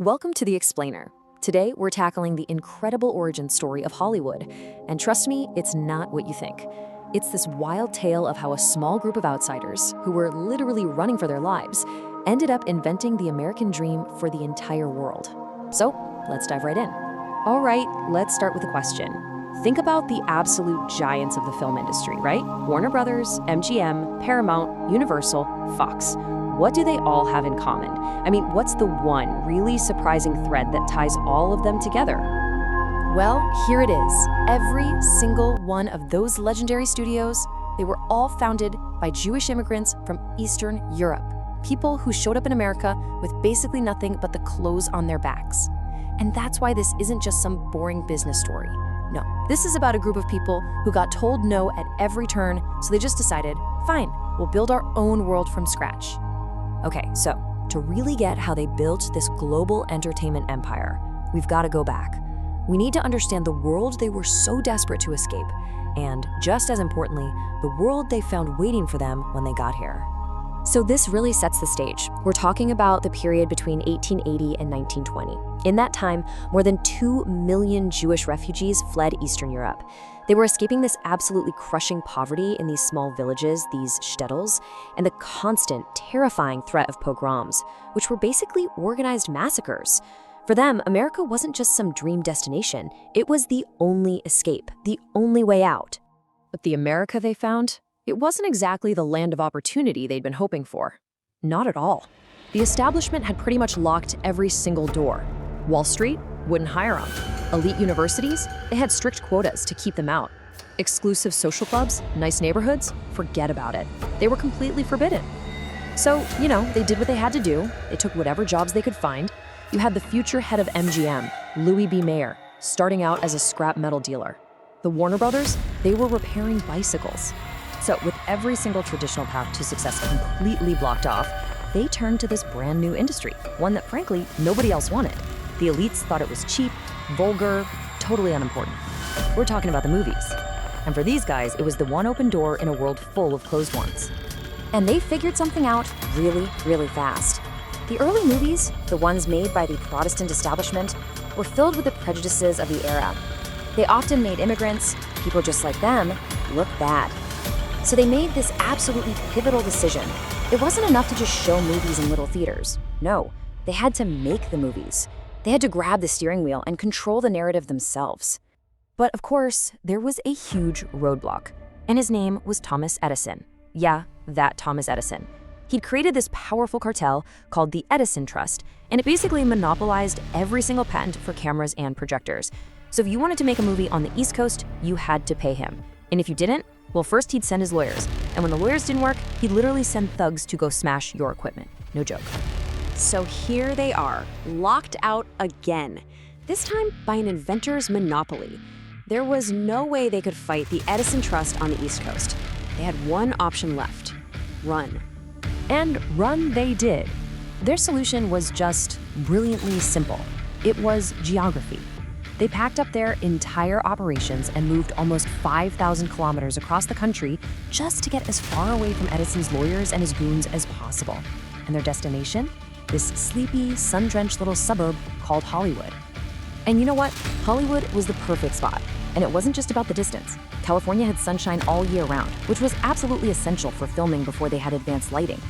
Welcome to The Explainer. Today, we're tackling the incredible origin story of Hollywood. And trust me, it's not what you think. It's this wild tale of how a small group of outsiders, who were literally running for their lives, ended up inventing the American dream for the entire world. So, let's dive right in. All right, let's start with a question. Think about the absolute giants of the film industry, right? Warner Brothers, MGM, Paramount, Universal, Fox. What do they all have in common? I mean, what's the one really surprising thread that ties all of them together? Well, here it is. Every single one of those legendary studios, they were all founded by Jewish immigrants from Eastern Europe. People who showed up in America with basically nothing but the clothes on their backs. And that's why this isn't just some boring business story. No, this is about a group of people who got told no at every turn, so they just decided, fine, we'll build our own world from scratch. Okay, so to really get how they built this global entertainment empire, we've got to go back. We need to understand the world they were so desperate to escape, and just as importantly, the world they found waiting for them when they got here. So this really sets the stage. We're talking about the period between 1880 and 1920. In that time, more than 2 million Jewish refugees fled Eastern Europe. They were escaping this absolutely crushing poverty in these small villages, these shtetls, and the constant, terrifying threat of pogroms, which were basically organized massacres. For them, America wasn't just some dream destination. It was the only escape, the only way out. But the America they found, it wasn't exactly the land of opportunity they'd been hoping for. Not at all. The establishment had pretty much locked every single door. Wall Street wouldn't hire them. Elite universities, they had strict quotas to keep them out. Exclusive social clubs, nice neighborhoods, forget about it. They were completely forbidden. So, they did what they had to do. They took whatever jobs they could find. You had the future head of MGM, Louis B. Mayer, starting out as a scrap metal dealer. The Warner Brothers, they were repairing bicycles. So with every single traditional path to success completely blocked off, they turned to this brand new industry, one that frankly, nobody else wanted. The elites thought it was cheap, vulgar, totally unimportant. We're talking about the movies. And for these guys, it was the one open door in a world full of closed ones. And they figured something out really, really fast. The early movies, the ones made by the Protestant establishment, were filled with the prejudices of the era. They often made immigrants, people just like them, look bad. So they made this absolutely pivotal decision. It wasn't enough to just show movies in little theaters. No, they had to make the movies. They had to grab the steering wheel and control the narrative themselves. But of course, there was a huge roadblock, and his name was Thomas Edison. Yeah, that Thomas Edison. He'd created this powerful cartel called the Edison Trust, and it basically monopolized every single patent for cameras and projectors. So if you wanted to make a movie on the East Coast, you had to pay him. And if you didn't, well, first he'd send his lawyers, and when the lawyers didn't work, he'd literally send thugs to go smash your equipment. No joke. So here they are, locked out again, this time by an inventor's monopoly. There was no way they could fight the Edison Trust on the East Coast. They had one option left: run. And run they did. Their solution was just brilliantly simple. It was geography. They packed up their entire operations and moved almost 5,000 kilometers across the country just to get as far away from Edison's lawyers and his goons as possible. And their destination? This sleepy, sun-drenched little suburb called Hollywood. And you know what? Hollywood was the perfect spot. And it wasn't just about the distance. California had sunshine all year round, which was absolutely essential for filming before they had advanced lighting.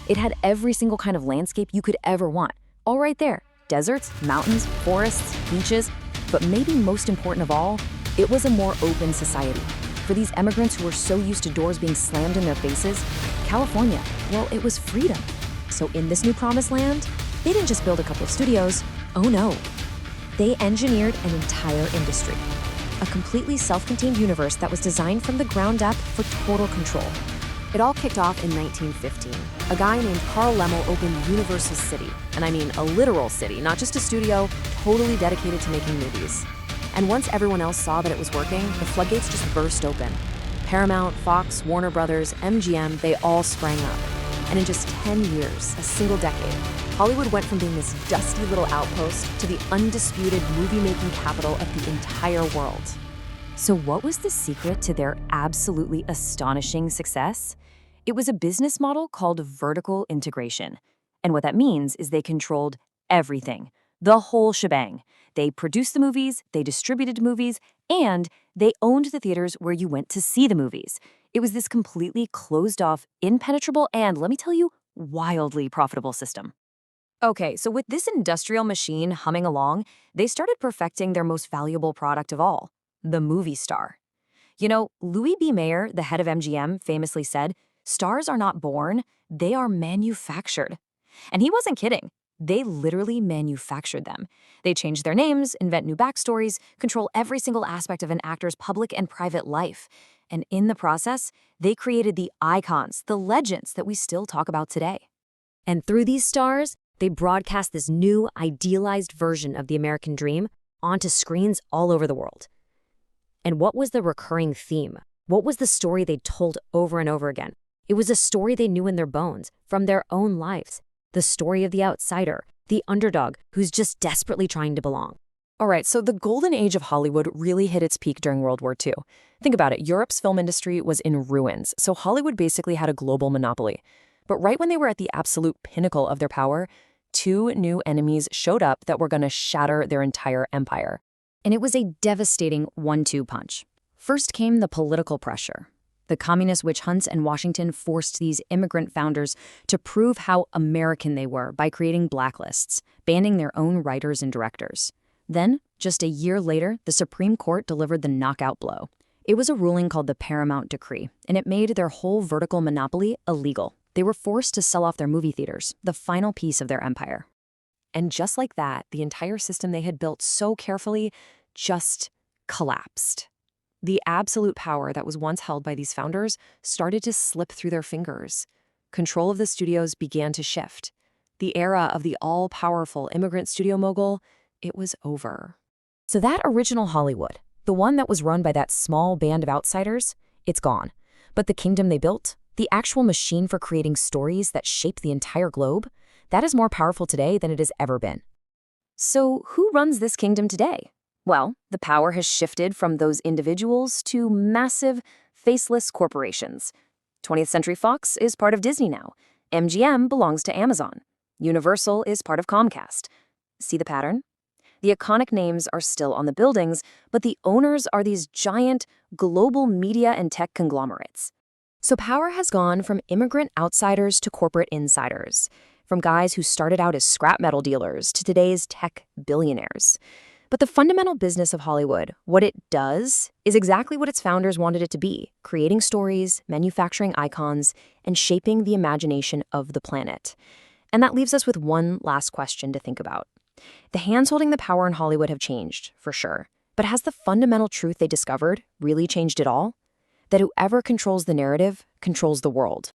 It had every single kind of landscape you could ever want, all right there. Deserts, mountains, forests, beaches. But maybe most important of all, it was a more open society. For these immigrants who were so used to doors being slammed in their faces, California, well, it was freedom. So in this new promised land, they didn't just build a couple of studios. Oh no. They engineered an entire industry. A completely self-contained universe that was designed from the ground up for total control. It all kicked off in 1915. A guy named Carl Laemmle opened Universal City. And I mean a literal city, not just a studio, totally dedicated to making movies. And once everyone else saw that it was working, the floodgates just burst open. Paramount, Fox, Warner Brothers, MGM, they all sprang up. And in just 10 years, a single decade, Hollywood went from being this dusty little outpost to the undisputed movie-making capital of the entire world. So what was the secret to their absolutely astonishing success? It was a business model called vertical integration. And what that means is they controlled everything, The whole shebang. They produced the movies, they distributed movies, and they owned the theaters where you went to see the movies. It was this completely closed-off, impenetrable, and, let me tell you, wildly profitable system. Okay, so with this industrial machine humming along, they started perfecting their most valuable product of all, the movie star. You know, Louis B. Mayer, the head of MGM, famously said, "Stars are not born, they are manufactured." And he wasn't kidding. They literally manufactured them. They change their names, invent new backstories, control every single aspect of an actor's public and private life. And in the process, they created the icons, the legends that we still talk about today. And through these stars, they broadcast this new, idealized version of the American dream onto screens all over the world. And what was the recurring theme? What was the story they told over and over again? It was a story they knew in their bones, from their own lives. The story of the outsider, the underdog who's just desperately trying to belong. All right, so the golden age of Hollywood really hit its peak during World War II. Think about it, Europe's film industry was in ruins, so Hollywood basically had a global monopoly. But right when they were at the absolute pinnacle of their power, two new enemies showed up that were going to shatter their entire empire. And it was a devastating 1-2 punch. First came the political pressure. The communist witch hunts in Washington forced these immigrant founders to prove how American they were by creating blacklists, banning their own writers and directors. Then, just a year later, the Supreme Court delivered the knockout blow. It was a ruling called the Paramount Decree, and it made their whole vertical monopoly illegal. They were forced to sell off their movie theaters, the final piece of their empire. And just like that, the entire system they had built so carefully just collapsed. The absolute power that was once held by these founders started to slip through their fingers. Control of the studios began to shift. The era of the all-powerful immigrant studio mogul, it was over. So that original Hollywood, the one that was run by that small band of outsiders, it's gone. But the kingdom they built, the actual machine for creating stories that shape the entire globe, that is more powerful today than it has ever been. So who runs this kingdom today? Well, the power has shifted from those individuals to massive, faceless corporations. 20th Century Fox is part of Disney now. MGM belongs to Amazon. Universal is part of Comcast. See the pattern? The iconic names are still on the buildings, but the owners are these giant, global media and tech conglomerates. So power has gone from immigrant outsiders to corporate insiders, from guys who started out as scrap metal dealers to today's tech billionaires. But the fundamental business of Hollywood, what it does, is exactly what its founders wanted it to be, creating stories, manufacturing icons, and shaping the imagination of the planet. And that leaves us with one last question to think about. The hands holding the power in Hollywood have changed, for sure. But has the fundamental truth they discovered really changed it all? That whoever controls the narrative controls the world.